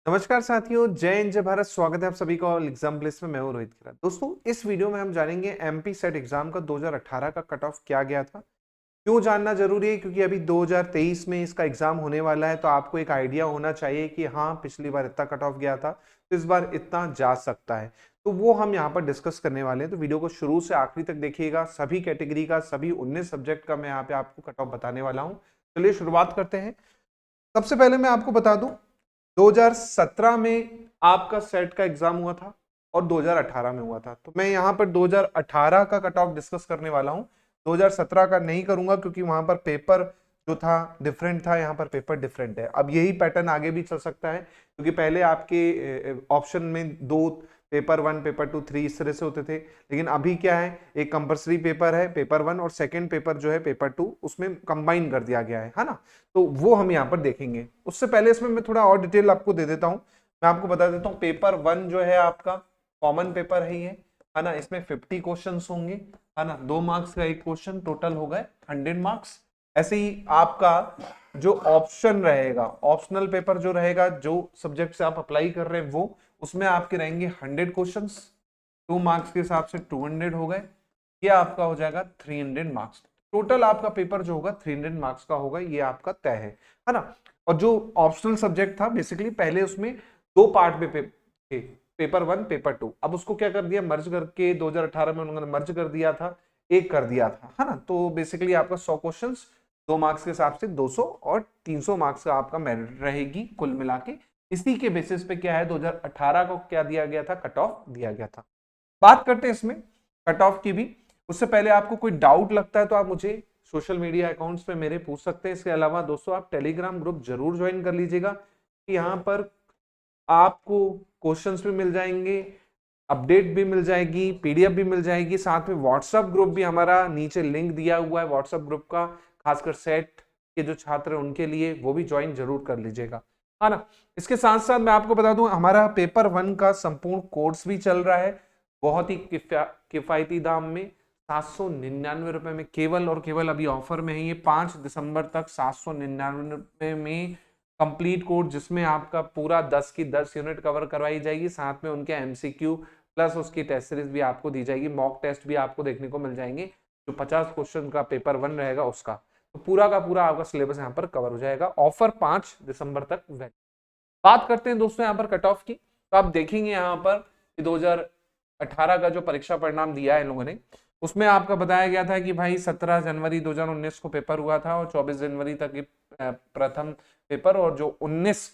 नमस्कार साथियों, जय हिंद जय भारत। स्वागत है आप सभी का एग्जाम प्लेस में। मैं हूं रोहित किरात। दोस्तों, इस वीडियो में हम जानेंगे एमपी सेट एग्जाम का 2018 का कट ऑफ क्या गया था। क्यों जानना जरूरी है? क्योंकि अभी 2023 में इसका एग्जाम होने वाला है, तो आपको एक आइडिया होना चाहिए कि हाँ, पिछली बार इतना कट ऑफ गया था तो इस बार इतना जा सकता है। तो वो हम यहाँ पर डिस्कस करने वाले हैं। तो वीडियो को शुरू से आखिरी तक देखिएगा। सभी कैटेगरी का, सभी 19 सब्जेक्ट का मैं यहाँ पे आपको कट ऑफ बताने वाला हूँ। चलिए शुरुआत करते हैं। सबसे पहले मैं आपको बता दूं, 2017 में आपका सेट का एग्जाम हुआ था और 2018 में हुआ था। तो मैं यहाँ पर 2018 का कट ऑफ डिस्कस करने वाला हूँ। 2017 का नहीं करूंगा क्योंकि वहां पर पेपर जो था डिफरेंट था, यहाँ पर पेपर डिफरेंट है। अब यही पैटर्न आगे भी चल सकता है क्योंकि पहले आपके ऑप्शन में दो पेपर 1 पेपर 2 3 इस तरह से होते थे, लेकिन अभी क्या है, एक कंपलसरी पेपर है पेपर 1 और सेकंड पेपर जो है पेपर 2, उसमें कंबाइन कर दिया गया है ना। तो वो हम यहाँ पर देखेंगे। उससे पहले इसमें मैं थोड़ा और डिटेल आपको दे देता हूँ। मैं आपको बता देता हूँ, पेपर 1 जो है आपका कॉमन पेपर है ये, है ना। इसमें 50 क्वेश्चंस होंगे, है ना। 2 मार्क्स का एक क्वेश्चन, टोटल हो गए 100 मार्क्स। ऐसे ही आपका जो ऑप्शन रहेगा, ऑप्शनल पेपर जो रहेगा, जो सब्जेक्ट से आप अप्लाई कर रहे हैं वो, उसमें आपके रहेंगे 100 क्वेश्चंस। 2 मार्क्स के हिसाब से 200 हो गए। ये आपका हो जाएगा 300 मार्क्स। टोटल आपका पेपर जो होगा 300 मार्क्स का होगा, ये आपका तय है ना। और जो ऑप्शनल सब्जेक्ट था, बेसिकली पहले उसमें 2 पार्ट में थे, पेपर 1 पेपर 2। अब उसको क्या कर दिया, मर्ज करके 2018 में उन्होंने मर्ज कर दिया था, एक कर दिया था, है ना। तो बेसिकली आपका 100 क्वेश्चंस 2 मार्क्स के हिसाब से 200 और 300 मार्क्स का आपका मेरिट रहेगी कुल मिला के। इसी के बेसिस पे क्या है, 2018 को क्या दिया गया था, कट ऑफ दिया गया था। बात करते हैं इसमें कट ऑफ की भी। उससे पहले आपको कोई डाउट लगता है तो आप मुझे सोशल मीडिया अकाउंट्स पे मेरे पूछ सकते हैं। इसके अलावा दोस्तों, आप टेलीग्राम ग्रुप जरूर ज्वाइन कर लीजिएगा। यहाँ पर आपको क्वेश्चंस भी मिल जाएंगे, अपडेट भी मिल जाएगी, पीडीएफ भी मिल जाएगी। साथ में व्हाट्सएप ग्रुप भी हमारा नीचे लिंक दिया हुआ है व्हाट्सएप ग्रुप का, खासकर सेट के जो छात्र हैं उनके लिए, वो भी ज्वाइन जरूर कर लीजिएगा, है ना। इसके साथ साथ मैं आपको बता दूं, हमारा पेपर 1 का संपूर्ण कोर्स भी चल रहा है, बहुत ही किफायती दाम में, 799 रुपए में केवल और केवल। अभी ऑफर में है ये 5 दिसंबर तक, 799 में कंप्लीट कोर्स, जिसमें आपका पूरा 10 की 10 यूनिट कवर करवाई जाएगी। साथ में उनके एमसीक्यू प्लस उसकी टेस्ट सीरीज भी आपको दी जाएगी, मॉक टेस्ट भी आपको देखने को मिल जाएंगे, जो 50 क्वेश्चन का पेपर 1 रहेगा उसका। तो पूरा का पूरा आपका सिलेबस यहाँ पर कवर हो जाएगा। ऑफर 5 दिसंबर तक वैलिड। बात करते हैं दोस्तों यहाँ पर कट ऑफ की। तो आप देखेंगे यहाँ पर 2018 का जो परीक्षा परिणाम दिया है इन लोगों ने, उसमें आपका बताया गया था कि भाई 17 जनवरी 2019 को पेपर हुआ था और 24 जनवरी तक ये प्रथम पेपर और जो 19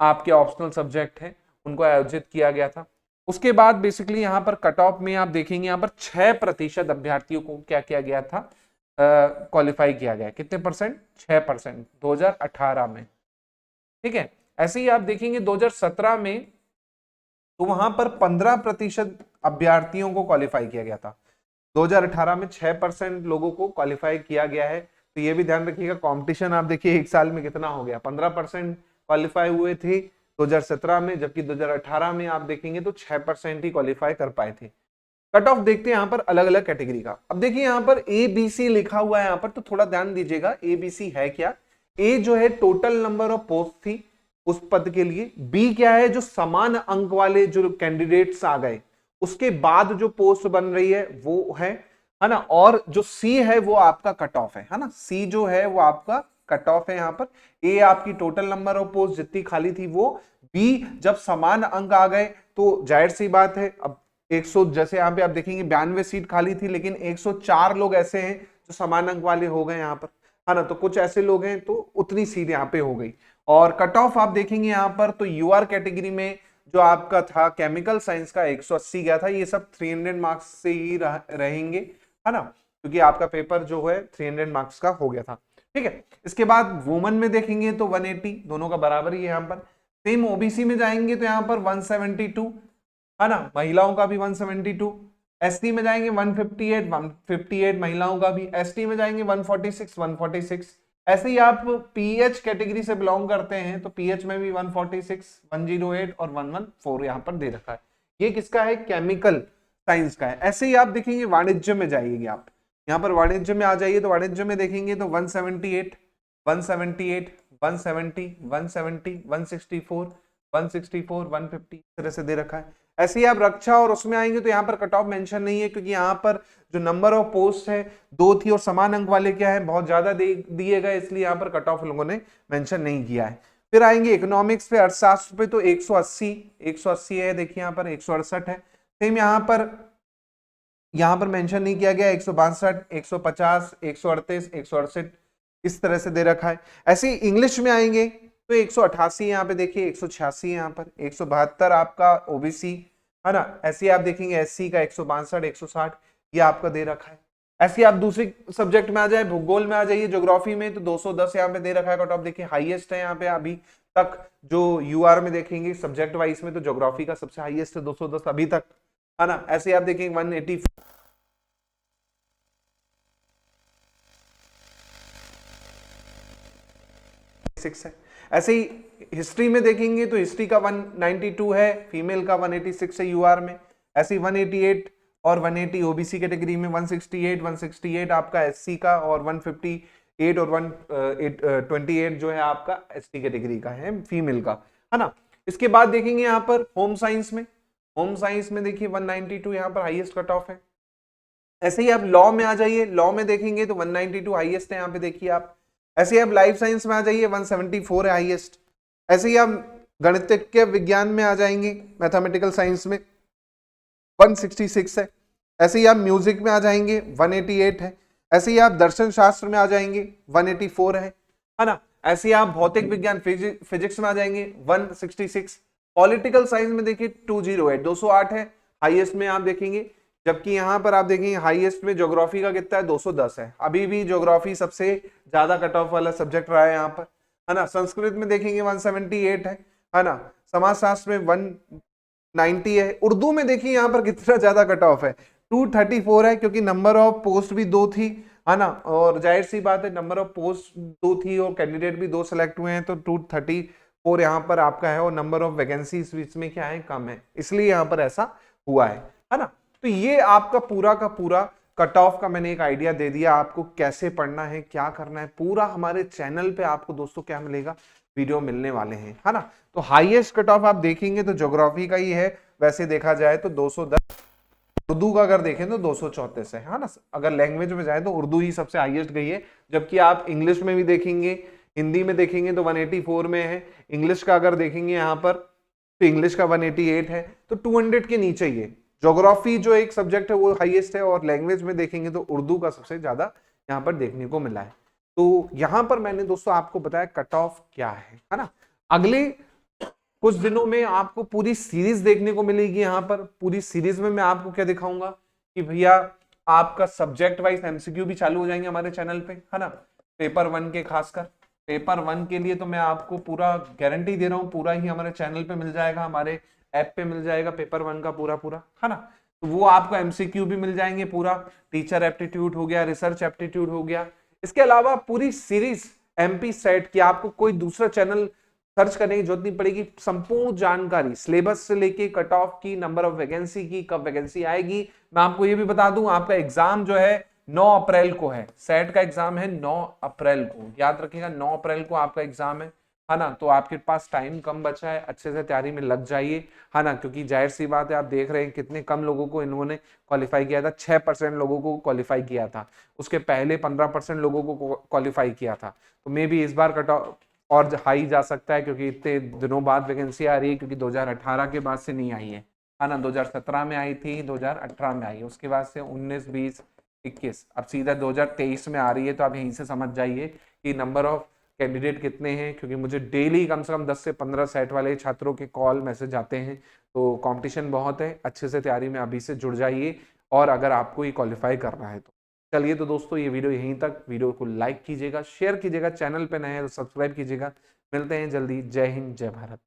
आपके ऑप्शनल सब्जेक्ट हैं उनको आयोजित किया गया था। उसके बाद बेसिकली यहाँ पर कट ऑफ में आप देखेंगे, यहाँ पर 6% अभ्यर्थियों को क्या किया गया था, क्वालिफाई किया गया। कितने परसेंट? 6% 2018 में, ठीक है। ऐसे ही आप देखेंगे 2017 में, तो वहां पर 15% अभ्यर्थियों को क्वालिफाई किया गया था। 2018 में 6% लोगों को क्वालिफाई किया गया है। तो ये भी ध्यान रखिएगा, कंपटीशन आप देखिए एक साल में कितना हो गया। 15% क्वालिफाई हुए थे 2017 में, जबकि 2018 में आप देखेंगे तो 6% ही क्वालिफाई कर पाए थे। कट ऑफ देखते हैं यहाँ पर अलग अलग कैटेगरी का। अब देखिए यहाँ पर ABC लिखा हुआ है यहाँ पर, तो थोड़ा ध्यान दीजिएगा, ABC है क्या। ए जो है टोटल नंबर ऑफ पोस्ट थी उस पद के लिए। बी क्या है, जो समान अंक वाले जो कैंडिडेट्स आ गए उसके बाद जो पोस्ट बन रही है वो है ना। और जो सी है वो आपका कट ऑफ है ना। सी जो है वो आपका कट ऑफ है यहाँ पर। ए आपकी टोटल नंबर ऑफ पोस्ट जितनी खाली थी वो। बी जब समान अंक आ गए तो जाहिर सी बात है, अब 100, जैसे यहाँ पे आप देखेंगे 92 सीट खाली थी, लेकिन 104 लोग ऐसे हैं जो समान अंक वाले हो गए यहाँ पर, है ना। तो कुछ ऐसे लोग हैं तो उतनी सीट यहाँ पे हो गई। और कट ऑफ आप देखेंगे यहाँ पर, तो यूआर कैटेगरी में जो आपका था केमिकल साइंस का 180 गया था। ये सब 300 मार्क्स से ही रहेंगे, है ना, क्योंकि आपका पेपर जो है 300 मार्क्स का हो गया था, ठीक है। इसके बाद वुमेन में देखेंगे तो 180, दोनों का बराबर ही है यहाँ पर। सेम ओबीसी में जाएंगे तो यहाँ पर 172, है ना, महिलाओं का भी 172। एसटी में जाएंगे 158 महिलाओं का भी। एसटी में जाएंगे 146। ऐसे ही आप पीएच कैटेगरी से बिलोंग करते हैं तो पीएच में भी 146, 108 और 114 यहाँ पर दे रखा है। ये किसका है? केमिकल साइंस का है। ऐसे ही आप देखेंगे वाणिज्य में जाइएगा आप, यहाँ पर वाणिज्य में आ जाइए तो वाणिज्य में देखेंगे तो 178, 170, 164, 164, 150 इस तरह से दे रखा है। ऐसे ही आप रक्षा और उसमें आएंगे तो यहाँ पर कट ऑफ मेंशन नहीं है, क्योंकि यहाँ पर जो नंबर ऑफ पोस्ट है 2 थी और समान अंक वाले क्या है बहुत ज्यादा दिए गए, इसलिए यहाँ पर कट ऑफ लोगों ने मेंशन नहीं किया है। फिर आएंगे इकोनॉमिक्स पे 68 पे तो 180 है, देखिए यहाँ पर 168 है। सेम यहाँ पर मेंशन नहीं किया गया, 162, 150, 138, 168 इस तरह से दे रखा है। ऐसे ही इंग्लिश में आएंगे तो 188 यहाँ पे देखिए, 186 यहाँ पर, 172 आपका ओबीसी है ना। ऐसे ही आप देखेंगे एससी का 162, 160 ये आपका दे रखा है। ऐसे ही आप दूसरी सब्जेक्ट में आ जाए, भूगोल में आ जाइए, ज्योग्राफी में तो 210 यहाँ पे दे रखा है कट ऑफ, देखिए हाईएस्ट है यहाँ पे अभी तक। जो यूआर में देखेंगे सब्जेक्ट वाइज में तो ज्योग्राफी का सबसे हाईएस्ट है 210 अभी तक, है ना। ऐसे आप देखेंगे 186 है। ऐसे ही हिस्ट्री में देखेंगे तो हिस्ट्री का 192 है, फीमेल का 186 है यूआर में। ऐसे ही 188 और 180 ओबीसी कैटेगरी में, 168 आपका एससी का, और 158 और 128 जो है आपका एसटी कैटेगरी का है, फीमेल का, है ना। इसके बाद देखेंगे यहाँ पर होम साइंस में देखिए 192 यहाँ पर हाईएस्ट कट ऑफ है। ऐसे ही आप लॉ में आ जाइए, लॉ में देखेंगे तो 192 हाईएस्ट है यहाँ पे देखिए आप। ऐसे ही आप लाइफ साइंस में आ जाइए, 174 है हाईएस्ट। ऐसे ही आप गणितज्ञ विज्ञान में आ जाएंगे, मैथमेटिकल साइंस में 166 है। ऐसे ही आप म्यूजिक में आ जाएंगे 188 है। ऐसे ही आप दर्शन शास्त्र में आ जाएंगे 184 है ना। ऐसे ही आप भौतिक विज्ञान फिजिक्स में आ जाएंगे 166। पॉलिटिकल साइंस में देखिए 208 208 है हाईएस्ट में आप देखेंगे, जबकि यहां पर आप देखेंगे हाईएस्ट में ज्योग्राफी का कितना है 210 है। अभी भी ज्योग्राफी सबसे ज्यादा कट ऑफ वाला सब्जेक्ट रहा है यहाँ पर, है ना। संस्कृत में देखेंगे 178 है ना। समाजशास्त्र में 190 है। उर्दू में देखिए यहाँ पर कितना ज्यादा कट ऑफ है, 234 है, क्योंकि नंबर ऑफ पोस्ट भी 2 थी, है ना। और जाहिर सी बात है नंबर ऑफ पोस्ट 2 थी और कैंडिडेट भी 2 सिलेक्ट हुए हैं, तो 234 यहाँ पर आपका है। और नंबर ऑफ वैकेंसी इस बीच में क्या है, कम है, इसलिए यहाँ पर ऐसा हुआ है ना। तो ये आपका पूरा का पूरा कट ऑफ का मैंने एक आइडिया दे दिया आपको, कैसे पढ़ना है, क्या करना है। पूरा हमारे चैनल पे आपको दोस्तों क्या मिलेगा, वीडियो मिलने वाले हैं, है ना। तो हाईएस्ट कट ऑफ आप देखेंगे तो ज्योग्राफी का ही है, वैसे देखा जाए तो 210। उर्दू का अगर देखें तो 234 है ना। अगर लैंग्वेज में जाए तो उर्दू ही सबसे हाईएस्ट गई है, जबकि आप इंग्लिश में भी देखेंगे, हिंदी में देखेंगे तो 184 में है। इंग्लिश का अगर देखेंगे यहाँ पर तो इंग्लिश का 188 है, तो 200 के नीचे ही है। ज्योग्राफी जो एक सब्जेक्ट है वो हाईएस्ट है, और लैंग्वेज में देखेंगे तो उर्दू का सबसे ज्यादा यहाँ पर देखने को मिला है। तो यहाँ पर मैंने दोस्तों आपको बताया कट ऑफ क्या है ना। अगले कुछ दिनों में आपको पूरी सीरीज देखने को मिलेगी। यहाँ पर पूरी सीरीज में मैं आपको क्या दिखाऊंगा कि भैया आपका सब्जेक्ट वाइज एमसीक्यू भी चालू हो जाएंगे हमारे चैनल पे, है ना। पेपर 1 के, खासकर पेपर 1 के लिए तो मैं आपको पूरा गारंटी दे रहा हूँ, पूरा ही हमारे चैनल पे मिल जाएगा, हमारे ऐप पे मिल जाएगा पेपर 1 का पूरा, है ना। तो वो आपको एमसीक्यू भी मिल जाएंगे, पूरा टीचर एप्टीट्यूड हो गया, रिसर्च एप्टीट्यूड हो गया। इसके अलावा पूरी सीरीज एमपी सेट की आपको कोई दूसरा चैनल सर्च करने की जरूरत नहीं पड़ेगी। संपूर्ण जानकारी सिलेबस से लेके कट ऑफ की, नंबर ऑफ वैकेंसी की, कब वैकेंसी आएगी। मैं आपको ये भी बता दूं, आपका एग्जाम जो है 9 अप्रैल को है। सेट का एग्जाम है 9 अप्रैल को, याद रखिएगा 9 अप्रैल को आपका एग्जाम है ना। तो आपके पास टाइम कम बचा है, अच्छे से तैयारी में लग जाइए, है ना। क्योंकि जाहिर सी बात है, आप देख रहे हैं कितने कम लोगों को इन्होंने क्वालिफाई किया था, 6% लोगों को क्वालिफाई किया था, उसके पहले 15% लोगों को क्वालिफाई किया था। तो मे भी इस बार कट ऑफ और हाई जा सकता है, क्योंकि इतने दिनों बाद वैकेंसी आ रही है, क्योंकि 2018 के बाद से नहीं आई है ना। 2017 में आई थी, 2018 में आई, उसके बाद से 19, 20, 21, अब सीधा 2023 में आ रही है। तो आप यहीं से समझ जाइए कि नंबर ऑफ कैंडिडेट कितने हैं, क्योंकि मुझे डेली कम से कम 10 से 15 सेट वाले छात्रों के कॉल मैसेज आते हैं। तो कंपटीशन बहुत है, अच्छे से तैयारी में अभी से जुड़ जाइए, और अगर आपको ये क्वालिफाई करना है तो। चलिए तो दोस्तों, ये वीडियो यहीं तक। वीडियो को लाइक कीजिएगा, शेयर कीजिएगा, चैनल पे नए हैं तो सब्सक्राइब कीजिएगा। मिलते हैं जल्दी। जय हिंद, जय भारत।